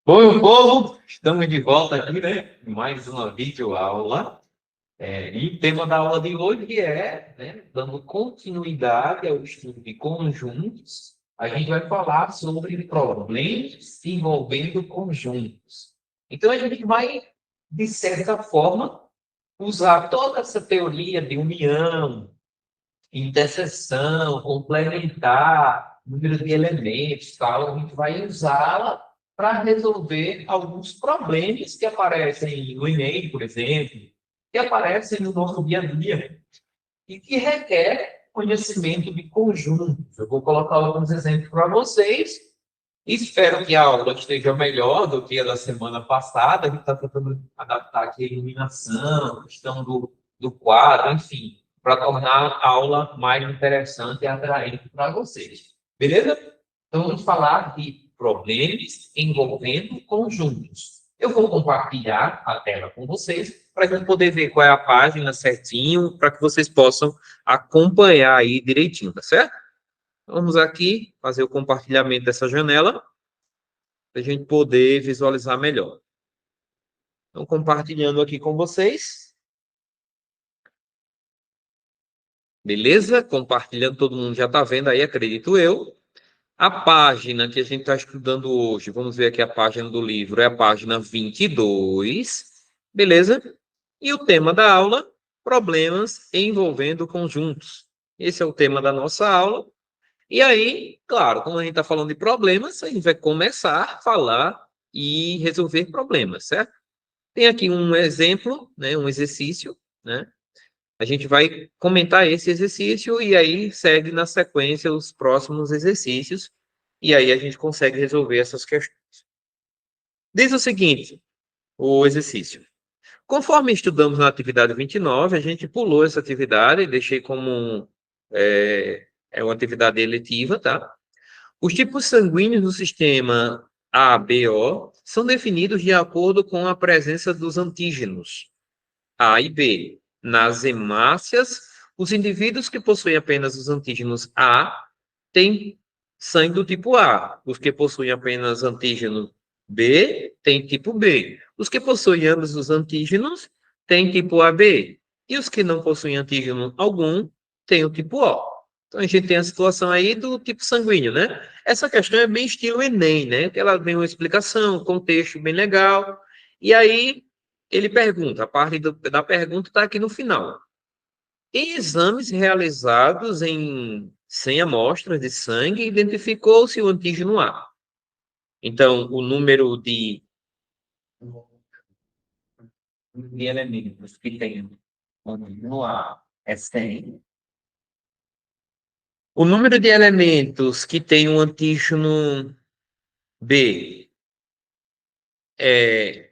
Oi, meu povo! Estamos de volta aqui, né? Mais uma videoaula. E o tema da aula de hoje é, né, dando continuidade ao estudo de conjuntos, a gente vai falar sobre problemas envolvendo conjuntos. Então, a gente vai, de certa forma, usar toda essa teoria de união, interseção, complementar, número de elementos, tal, a gente vai usá-la para resolver alguns problemas que aparecem no Enem, por exemplo, que aparecem no nosso dia a dia e que requer conhecimento de conjuntos. Eu vou colocar alguns exemplos para vocês. Espero que a aula esteja melhor do que a da semana passada. A gente está tentando adaptar aqui a iluminação, a questão do quadro, enfim, para tornar a aula mais interessante e atraente para vocês. Beleza? Então, vamos falar de problemas envolvendo conjuntos. Eu vou compartilhar a tela com vocês para a gente poder ver qual é a página certinho, para que vocês possam acompanhar aí direitinho, tá certo? Vamos aqui fazer o compartilhamento dessa janela para a gente poder visualizar melhor. Então, compartilhando aqui com vocês. Beleza? Compartilhando, todo mundo já está vendo aí, acredito eu. A página que a gente está estudando hoje, vamos ver aqui a página do livro, é a página 22. Beleza? E o tema da aula, problemas envolvendo conjuntos. Esse é o tema da nossa aula. E aí, claro, como a gente está falando de problemas, a gente vai começar a falar e resolver problemas, certo? Tem aqui um exemplo, né, um exercício, né? A gente vai comentar esse exercício e aí segue na sequência os próximos exercícios e aí a gente consegue resolver essas questões. Diz o seguinte, o exercício. Conforme estudamos na atividade 29, a gente pulou essa atividade e deixei como uma atividade eletiva, tá? Os tipos sanguíneos do sistema ABO são definidos de acordo com a presença dos antígenos A e B. Nas hemácias, os indivíduos que possuem apenas os antígenos A têm sangue do tipo A. Os que possuem apenas antígeno B têm tipo B. Os que possuem ambos os antígenos têm tipo AB. E os que não possuem antígeno algum têm o tipo O. Então a gente tem a situação aí do tipo sanguíneo, né? Essa questão é bem estilo Enem, né? Ela vem uma explicação, um contexto bem legal. E aí ele pergunta, a parte da pergunta está aqui no final. Em exames realizados em 100 amostras de sangue, identificou-se o antígeno A. Então, o número de elementos que tem o antígeno A é 100. O número de elementos que tem o antígeno B é...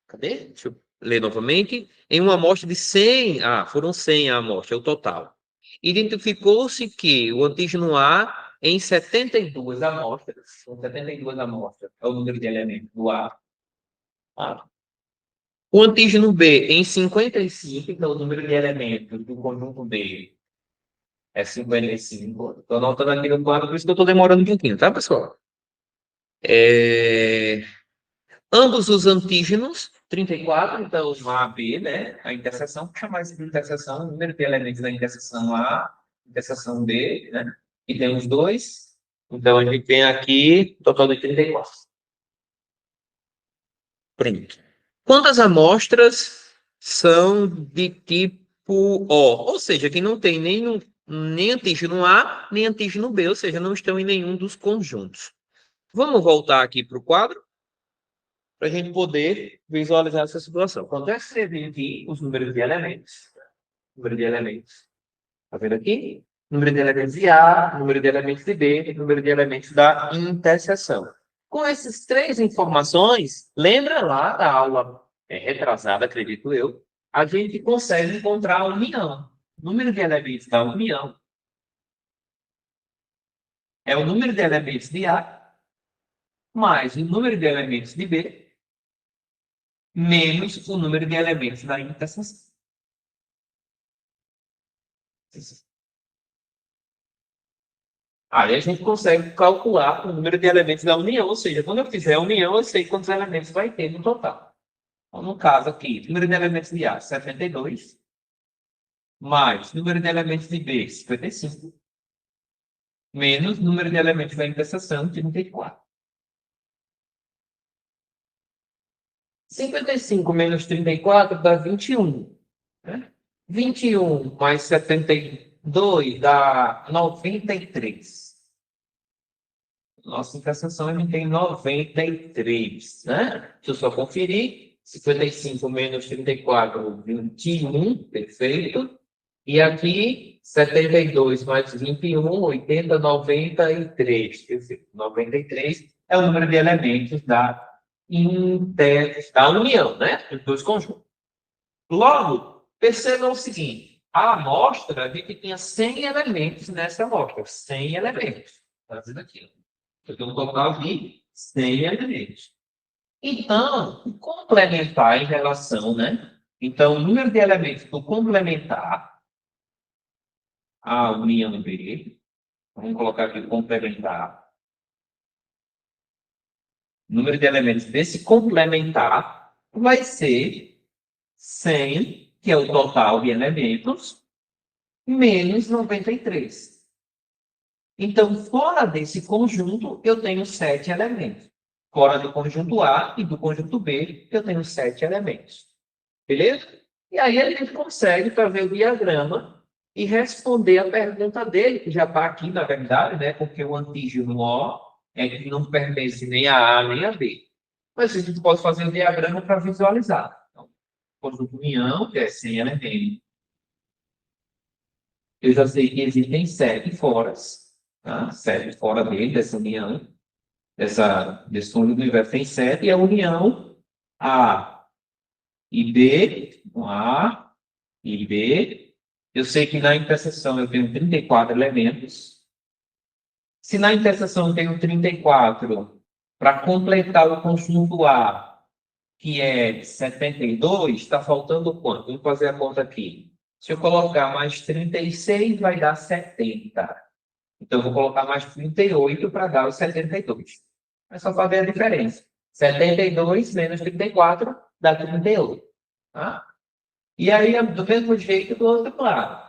Cadê? Deixa eu ler novamente. Em uma amostra de 100, foram 100 a amostra, é o total. Identificou-se que o antígeno A, em 72 amostras, são 72 amostras, é o número de elementos do A. Ah. O antígeno B, em 55, então o número de elementos do conjunto B é 55. Estou anotando aqui no quadro, por isso que eu estou demorando um pouquinho, tá, pessoal? Ambos os antígenos, 34, então o A, B, né? A interseção, vou chamar isso de interseção, o número de elementos da interseção A, interseção B, né? E tem os dois. Então a gente tem aqui total de 34. Pronto. Quantas amostras são de tipo O? Ou seja, que não tem nem antígeno A, nem antígeno B, ou seja, não estão em nenhum dos conjuntos. Vamos voltar aqui para o quadro, para a gente poder visualizar essa situação. Quando eu escrevi aqui os números de elementos, número de elementos, está vendo aqui? Número de elementos de A, número de elementos de B, número de elementos da interseção. Com essas três informações, lembra lá da aula retrasada, acredito eu, a gente consegue encontrar a união. O número de elementos da união é o número de elementos de A mais o número de elementos de B menos o número de elementos da interseção. Aí a gente consegue calcular o número de elementos da união, ou seja, quando eu fizer a união, eu sei quantos elementos vai ter no total. Então, no caso aqui, número de elementos de A, 72, mais número de elementos de B, 55, menos número de elementos da interseção, 34. 55 menos 34 dá 21. Né? 21 mais 72 dá 93. Nossa interseção ele tem 93. Né? Deixa eu só conferir. 55 menos 34, 21. Perfeito. E aqui, 72 mais 21, 80, 93. Perfeito. 93 é o número de elementos da união, né? Dos dois conjuntos. Logo, percebam o seguinte: a amostra, a gente tinha 100 elementos nessa amostra. 100 elementos. Está dizendo aqui. Eu tenho um total de 100 elementos. Então, o complementar em relação, né? Então, o número de elementos do complementar a união B, vamos colocar aqui o complementar. O número de elementos desse complementar vai ser 100, que é o total de elementos, menos 93. Então, fora desse conjunto, eu tenho 7 elementos. Fora do conjunto A e do conjunto B, eu tenho 7 elementos. Beleza? E aí a gente consegue fazer o diagrama e responder a pergunta dele, que já está aqui, na verdade, né? Porque o antígeno O é que não pertence nem a A nem a B. Mas a gente pode fazer o diagrama para visualizar. Então, conjunto união, que é 100 elementos. Eu já sei que existem 7 foras, tá? 7 fora dele, dessa união. Desse conjunto do universo tem 7, e a união A e B, A e B. Eu sei que na interseção eu tenho 34 elementos. Se na interseção eu tenho 34, para completar o conjunto A, que é 72, está faltando quanto? Vamos fazer a conta aqui. Se eu colocar mais 36, vai dar 70. Então, eu vou colocar mais 38 para dar os 72. É só fazer a diferença. 72 menos 34 dá 38. Tá? E aí, do mesmo jeito do outro lado.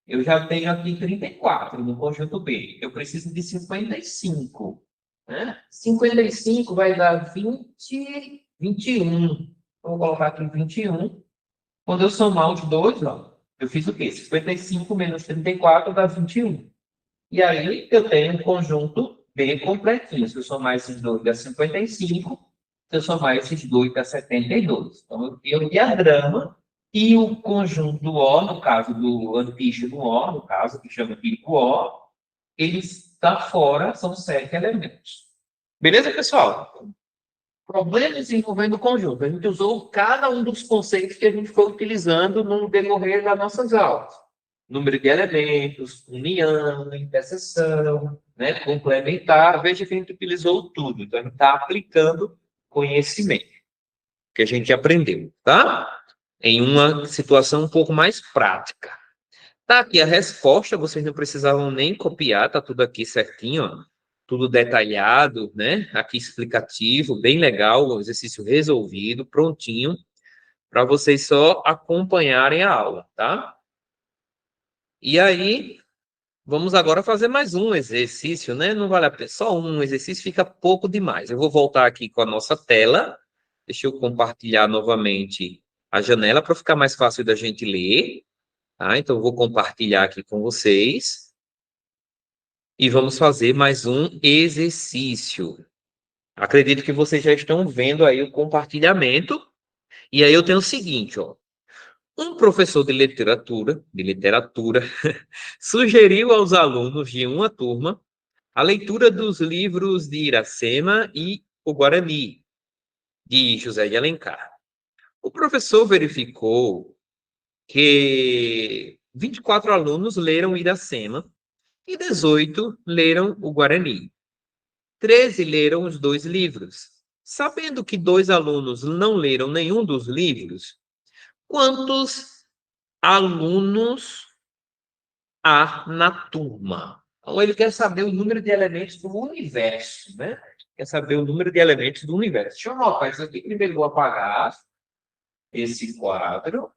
Eu já tenho aqui 34 no conjunto B. Eu preciso de 55. Né? 55 vai dar 21. Vou colocar aqui 21. Quando eu somar os dois, ó, eu fiz o quê? 55 menos 34 dá 21. E aí eu tenho um conjunto B completinho. Se eu somar esses dois dá 55. Se eu somar esses dois dá 72. Então eu tenho o diagrama e o conjunto O, no caso do antígeno O, no caso que chama de O, ele está fora, são 7 elementos. Beleza, pessoal? Problemas envolvendo conjunto. A gente usou cada um dos conceitos que a gente foi utilizando no decorrer das nossas aulas. Número de elementos, união, interseção, né, complementar. Veja que a gente utilizou tudo. Então, a gente está aplicando conhecimento que a gente aprendeu, tá? Em uma situação um pouco mais prática. Tá aqui a resposta, vocês não precisavam nem copiar, tá tudo aqui certinho, ó. Tudo detalhado, né? Aqui explicativo, bem legal, o exercício resolvido, prontinho, para vocês só acompanharem a aula, tá? E aí, vamos agora fazer mais um exercício, né? Não vale a pena, só um exercício fica pouco demais. Eu vou voltar aqui com a nossa tela, deixa eu compartilhar novamente a janela para ficar mais fácil da gente ler, tá? Então, eu vou compartilhar aqui com vocês. E vamos fazer mais um exercício. Acredito que vocês já estão vendo aí o compartilhamento. E aí eu tenho o seguinte, ó. Um professor de literatura, sugeriu aos alunos de uma turma a leitura dos livros de Iracema e o Guarani, de José de Alencar. O professor verificou que 24 alunos leram Iracema e 18 leram o Guarani. 13 leram os 2 livros. Sabendo que 2 alunos não leram nenhum dos livros, quantos alunos há na turma? Então, ele quer saber o número de elementos do universo, né? Quer saber o número de elementos do universo. Deixa eu anotar isso aqui. Primeiro vou apagar esse quadro.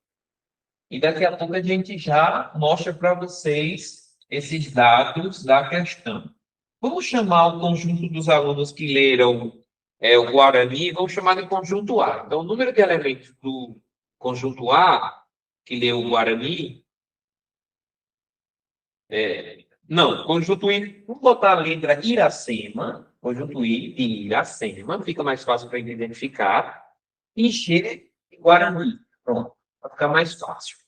E daqui a pouco a gente já mostra para vocês esses dados da questão. Vamos chamar o conjunto dos alunos que leram o Guarani, vamos chamar de conjunto A. Então, o número de elementos do conjunto A, que leu o Guarani, não, conjunto I, vamos botar a letra Iracema, conjunto I de Iracema, fica mais fácil para identificar, e G de Guarani. Pronto, vai ficar mais fácil.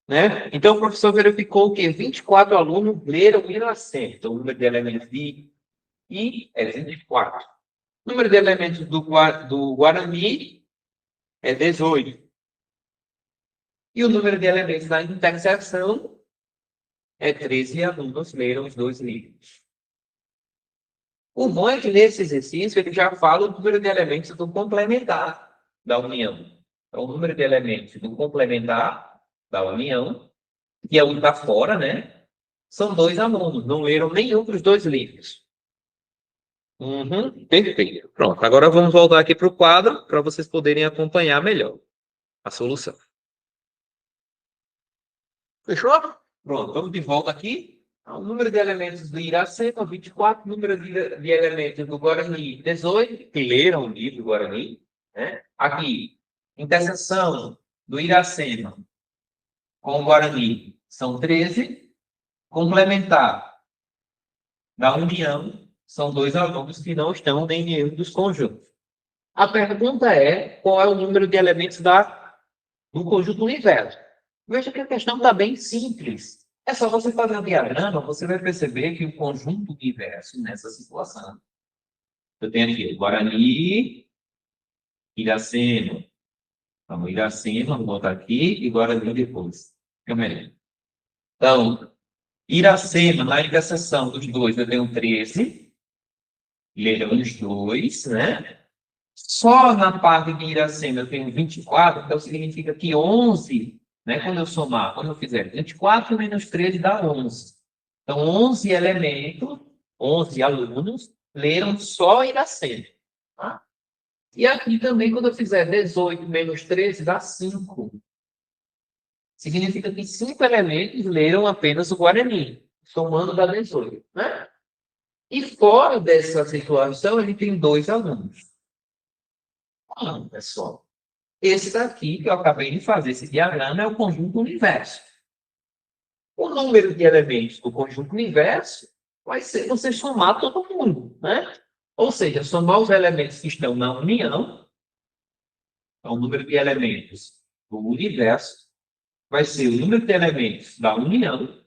Né? Então, o professor verificou que 24 alunos leram Iracema. Então, o número de elementos de I é 24. O número de elementos do Guarani é 18. E o número de elementos da interseção é 13 alunos leram os dois livros. O bom é que nesse exercício ele já fala o número de elementos do complementar da união. Então, o número de elementos do complementar da união, que é o que está fora, né? São 2 alunos, não leram nenhum dos 2 livros. Perfeito. Pronto, agora vamos voltar aqui para o quadro para vocês poderem acompanhar melhor a solução. Fechou? Pronto, vamos de volta aqui. O número de elementos do Iracema, 24. Número de elementos do Guarani, 18. Que leram o livro do Guarani. Né? Aqui, interseção do Iracema com o Guarani são 13. Complementar da união são 2 alunos que não estão em nenhum dos conjuntos. A pergunta é, qual é o número de elementos do conjunto universo? Veja que a questão está bem simples. É só você fazer um diagrama, você vai perceber que o conjunto universo nessa situação. Eu tenho aqui o Guarani, Iracema. Vamos, Iracema, vou botar aqui, e Guarani depois. Fica melhor. Então, Iracema, na interseção dos 2, eu tenho 13. Leram os 2, né? Só na parte de Iracema eu tenho 24, então significa que 11, né? Quando eu somar, quando eu fizer 24 menos 13 dá 11. Então, 11 elementos, 11 alunos, leram só Iracema. Tá? E aqui também, quando eu fizer 18 menos 13, dá 5. Significa que 5 elementos leram apenas o Guarani, somando dá 18. Né? E fora dessa situação, ele tem 2 alunos. Pessoal, esse daqui que eu acabei de fazer, esse diagrama, é o conjunto universo. O número de elementos do conjunto universo vai ser você somar todo mundo, né? Ou seja, somar os elementos que estão na união, então, o número de elementos do universo vai ser o número de elementos da união,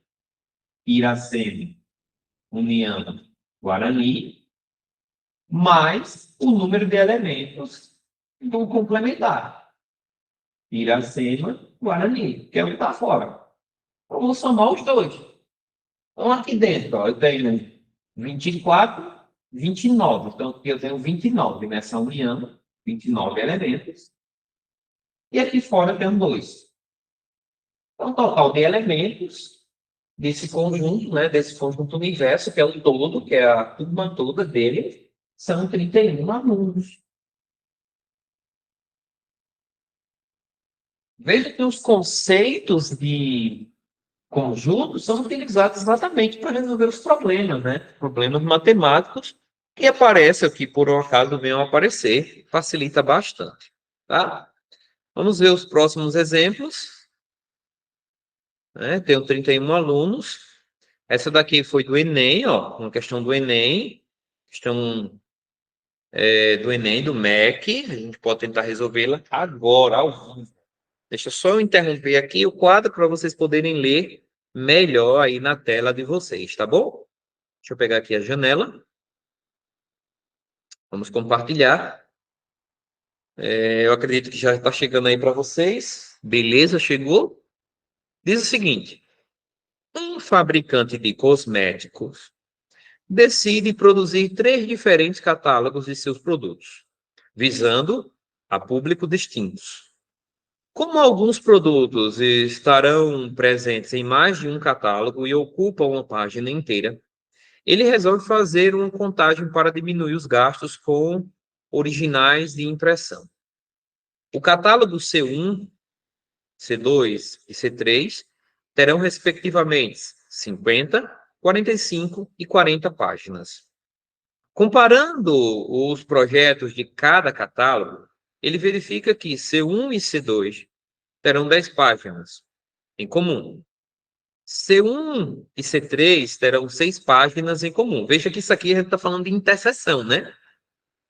Iracema, união, Guarani, mais o número de elementos do complementar. Iracema, Guarani, que é o que está fora. Eu vou somar os 2. Então, aqui dentro, ó, eu tenho 24, 29. Então, aqui eu tenho 29 nessa união, 29 elementos. E aqui fora eu tenho 2. Então, o total de elementos desse conjunto, né, desse conjunto universo, que é o todo, que é a turma toda dele, são 31 alunos. Veja que os conceitos de conjuntos são utilizados exatamente para resolver os problemas, né? Problemas matemáticos que aparecem aqui, por um acaso, venham aparecer, facilita bastante, tá? Vamos ver os próximos exemplos. Tenho 31 alunos. Essa daqui foi do Enem, ó, uma questão do Enem, questão do Enem, do MEC. A gente pode tentar resolvê-la agora, ao vivo. Deixa só eu interromper aqui o quadro para vocês poderem ler melhor aí na tela de vocês, tá bom? Deixa eu pegar aqui a janela. Vamos compartilhar. Eu acredito que já está chegando aí para vocês. Beleza, chegou? Diz o seguinte: um fabricante de cosméticos decide produzir 3 diferentes catálogos de seus produtos, visando a público distintos. Como alguns produtos estarão presentes em mais de um catálogo e ocupam uma página inteira, ele resolve fazer uma contagem para diminuir os gastos com originais de impressão. O catálogo C1, C2 e C3 terão, respectivamente, 50, 45 e 40 páginas. Comparando os projetos de cada catálogo, ele verifica que C1 e C2 terão 10 páginas em comum. C1 e C3 terão 6 páginas em comum. Veja que isso aqui a gente está falando de interseção, né?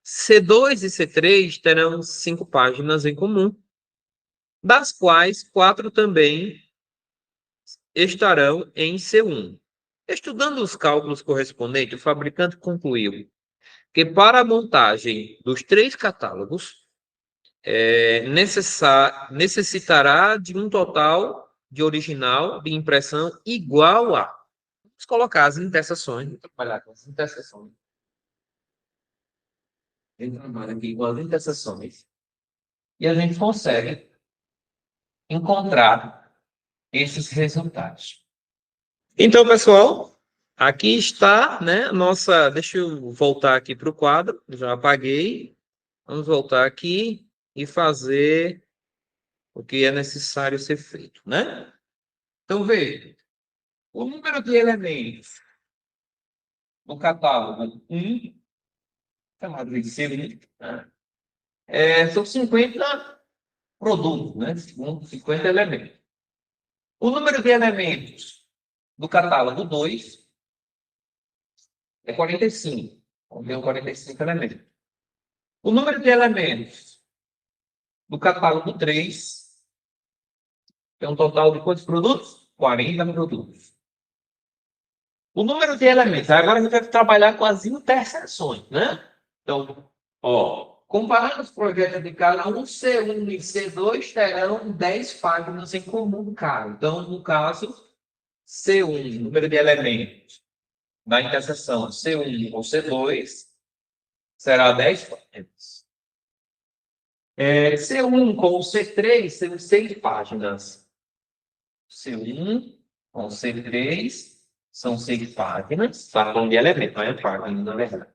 C2 e C3 terão 5 páginas em comum, das quais 4 também estarão em C1. Estudando os cálculos correspondentes, o fabricante concluiu que para a montagem dos 3 catálogos, necessitará de um total de original de impressão igual a... Vamos colocar as interseções, vou trabalhar com as interseções. A gente trabalha aqui com as interseções e a gente consegue encontrar esses resultados. Então, pessoal, aqui está, né, nossa... Deixa eu voltar aqui para o quadro, já apaguei. Vamos voltar aqui e fazer o que é necessário ser feito, né? Então, veja, o número de elementos no catálogo 1, chamado de C1, né? São 50 produtos, né? 50 elementos. O número de elementos do catálogo 2 é 45. Contém 45 elementos. O número de elementos do catálogo 3 tem um total de quantos produtos? 40 produtos. O número de elementos. Agora a gente vai trabalhar com as interseções, né? Então, comparando os projetos de cada um, C1 e C2 terão 10 páginas em comum cada. Então, no caso, C1, número de elementos na interseção C1 ou C2, será 10 páginas. C1 com C3 serão 6 páginas. C1 com C3 são 6 páginas, tá? De elemento, não é página, na verdade.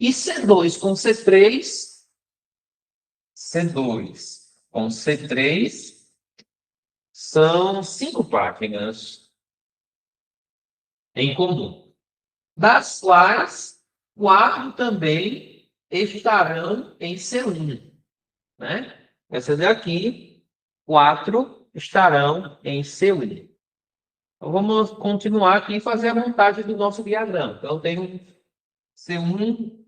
E C2 com C3, C2 com C3 são 5 páginas em comum, das quais 4 também estarão em C1, né? Essas daqui, 4 estarão em C1. Então, vamos continuar aqui e fazer a montagem do nosso diagrama. Então, tem um C1,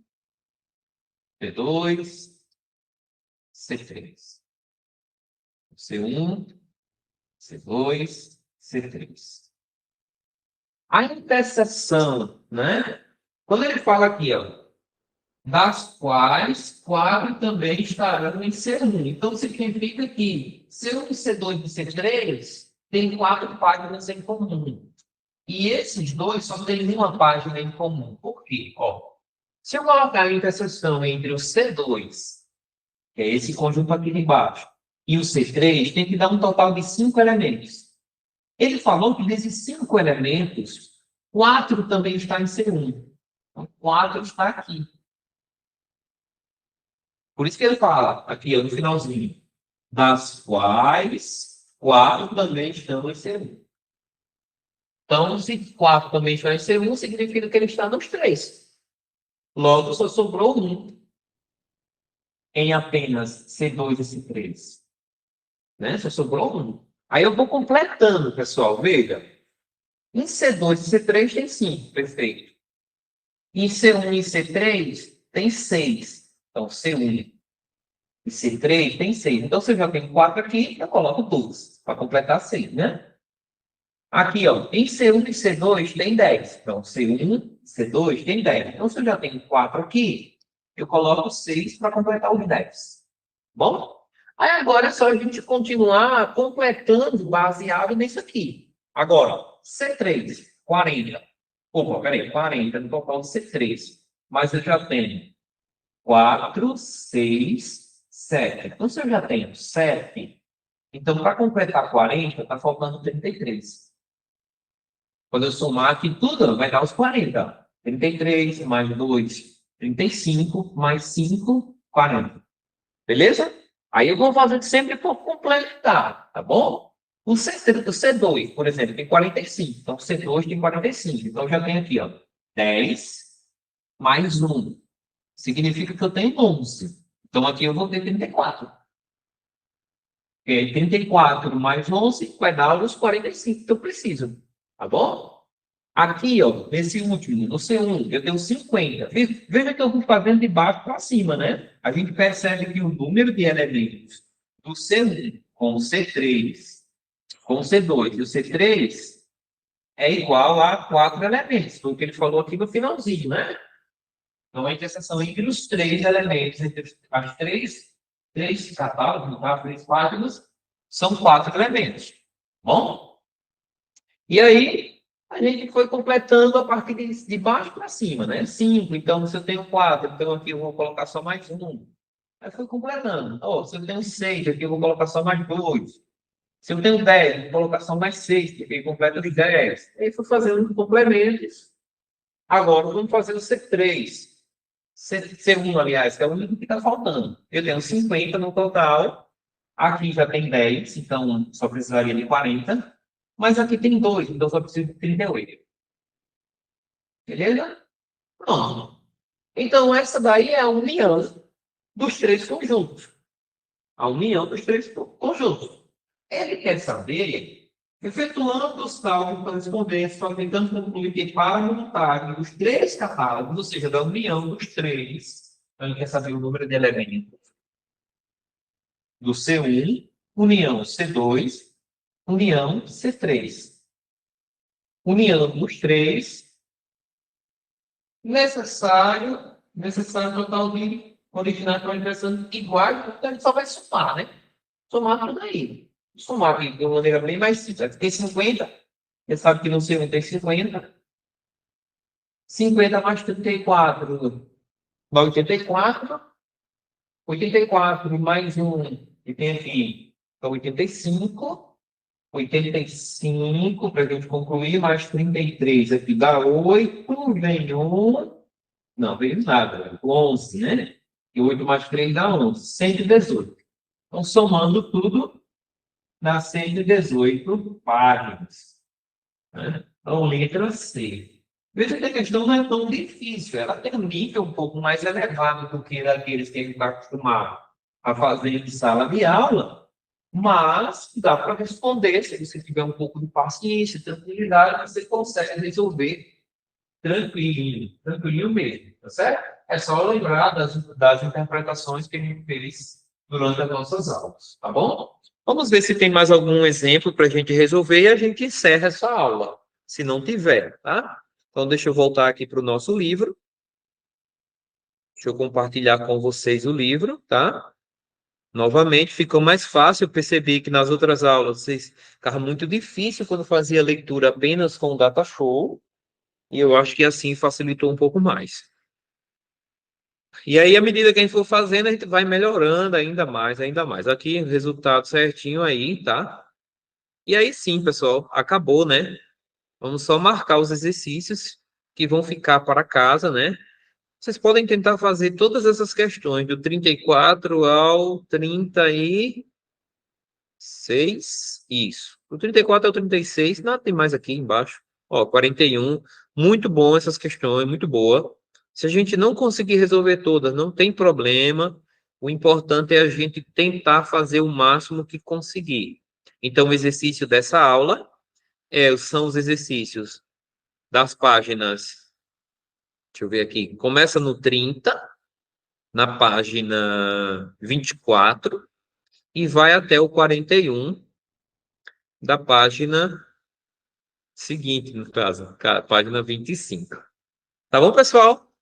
C2, C3. C1, C2, C3. A interseção, né? Quando ele fala aqui, das quais 4 também estarão em C1. Então, significa que C1, C2 e C3 tem 4 páginas em comum. E esses dois só têm uma página em comum. Por quê? Se eu colocar a interseção entre o C2, que é esse conjunto aqui de baixo, e o C3, tem que dar um total de 5 elementos. Ele falou que desses 5 elementos, 4 também está em C1. Então, 4 está aqui. Por isso que ele fala, aqui no finalzinho, das quais 4 também estão em C1. Então, se 4 também está em C1, significa que ele está nos 3. Logo, só sobrou 1 em apenas C2 e C3. Né? Só sobrou 1. Aí eu vou completando, pessoal. Veja. Em C2 e C3 tem 5. Perfeito. Em C1 e C3 tem 6. Então, C1 e C3 tem 6. Então, se eu já tenho 4 aqui, eu coloco 2 para completar 6, né? Aqui, em C1 e C2 tem 10. Então, C1 e C2 tem 10. Então, se eu já tenho 4 aqui, eu coloco 6 para completar os 10. Bom? Aí agora é só a gente continuar completando baseado nisso aqui. Agora, C3, 40. Opa, peraí, 40 no total de C3. Mas eu já tenho 4, 6, 7. Então, se eu já tenho 7, então para completar 40, está faltando 33. Quando eu somar aqui tudo, vai dar os 40. 33 mais 2, 35, mais 5, 40. Beleza? Aí eu vou fazendo sempre por complementar, tá bom? O C2, por exemplo, tem 45. Então, o C2 tem 45. Então, eu já tenho aqui, ó, 10 mais 1. Significa que eu tenho 11. Então, aqui eu vou ter 34. E aí, 34 mais 11 vai dar os 45 que eu preciso. Tá bom? Aqui, ó, nesse último, no C1, eu tenho 50. Veja que eu vou fazendo de baixo para cima, né? A gente percebe que o número de elementos do C1 com o C3, com o C2 e o C3 é igual a 4 elementos. Foi o que ele falou aqui no finalzinho, né? Então, a interseção entre os 3 elementos, entre as três catálogos, no caso, 3 páginas, são 4 elementos. Bom? E aí, a gente foi completando a partir de baixo para cima, né? 5, então se eu tenho 4, então aqui eu vou colocar só mais 1. Aí foi completando. Oh, se eu tenho 6, aqui eu vou colocar só mais 2. Se eu tenho 10, vou colocar só mais 6, que aqui completa de 10. Aí fui fazendo complementos. Agora vamos fazer o C3. C1, aliás, que é o único que está faltando. Eu tenho 50 no total. Aqui já tem 10, então só precisaria de 40. Mas aqui tem 2, então só preciso de 38. Beleza? Pronto. Então, essa daí é a união dos 3 conjuntos. A união dos 3 conjuntos. Ele quer saber, efetuando os cálculos correspondentes, tentando concluir que para a montagem dos 3 catálogos, ou seja, da união dos 3, ele quer saber o número de elementos do C1, união C2, união C3. União dos 3, necessário total de originais para impressão iguais, então a gente só vai somar, né? Somar tudo aí. Somar aqui de uma maneira bem mais simples. Tem 50, você sabe que no C1 tem 50. 50 mais 34 dá 84. 84 mais 1, e tem aqui, então 85. 85, para a gente concluir, mais 33 aqui dá 8, vem 1. Não, veio nada, 11, né? E 8 mais 3 dá 11, 118. Então, somando tudo, dá 118 páginas. Né? Então, letra C. Veja que a questão não é tão difícil, ela tem um nível um pouco mais elevado do que daqueles que a gente está acostumado a fazer em sala de aula, mas dá para responder, se você tiver um pouco de paciência, tranquilidade, você consegue resolver tranquilo mesmo, tá certo? É só lembrar das interpretações que a gente fez durante as nossas aulas, tá bom? Vamos ver se tem mais algum exemplo para a gente resolver e a gente encerra essa aula, se não tiver, tá? Então, deixa eu voltar aqui para o nosso livro. Deixa eu compartilhar com vocês o livro, tá? Novamente, ficou mais fácil. Eu percebi que nas outras aulas vocês ficava muito difícil quando fazia leitura apenas com o data show. E eu acho que assim facilitou um pouco mais. E aí, à medida que a gente for fazendo, a gente vai melhorando ainda mais, ainda mais. Aqui, o resultado certinho aí, tá? E aí sim, pessoal, acabou, né? Vamos só marcar os exercícios que vão ficar para casa, né? Vocês podem tentar fazer todas essas questões, do 34 ao 36. Isso. Do 34 ao 36, nada tem mais aqui embaixo. Ó, 41. Muito bom essas questões, muito boa. Se a gente não conseguir resolver todas, não tem problema. O importante é a gente tentar fazer o máximo que conseguir. Então, o exercício dessa aula são os exercícios das páginas. Deixa eu ver aqui. Começa no 30, na página 24, e vai até o 41 da página seguinte, no caso, página 25. Tá bom, pessoal?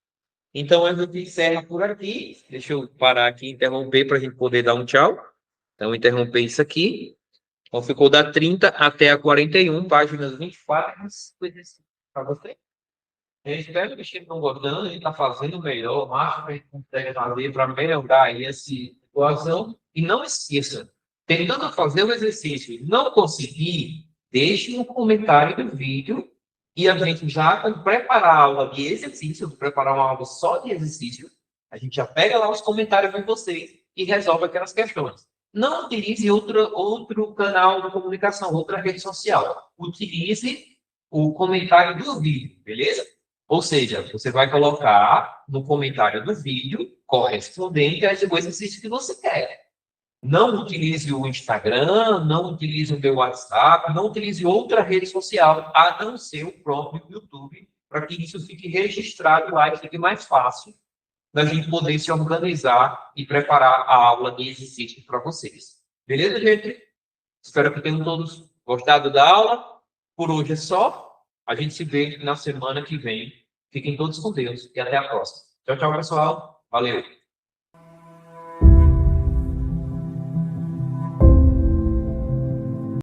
Então, a gente encerra por aqui. Deixa eu parar aqui, interromper para a gente poder dar um tchau. Então, interromper isso aqui. Então, ficou da 30 até a 41, páginas 24 para você. Eu espero que vocês estão gostando, a gente está fazendo o melhor, o máximo que a gente consegue fazer para melhorar aí essa situação. E não esqueça, tentando fazer o exercício e não conseguir, deixe um comentário do vídeo E a gente já, quando preparar a aula de exercício, preparar uma aula só de exercício, a gente já pega lá os comentários de vocês e resolve aquelas questões. Não utilize outro canal de comunicação, outra rede social. Utilize o comentário do vídeo, beleza? Ou seja, você vai colocar no comentário do vídeo correspondente ao exercício que você quer. Não utilize o Instagram, não utilize o meu WhatsApp, não utilize outra rede social, a não ser o próprio YouTube, para que isso fique registrado lá e fique mais fácil da gente poder se organizar e preparar a aula de exercício para vocês. Beleza, gente? Espero que tenham todos gostado da aula. Por hoje é só. A gente se vê na semana que vem. Fiquem todos com Deus e até a próxima. Tchau, tchau, pessoal. Valeu.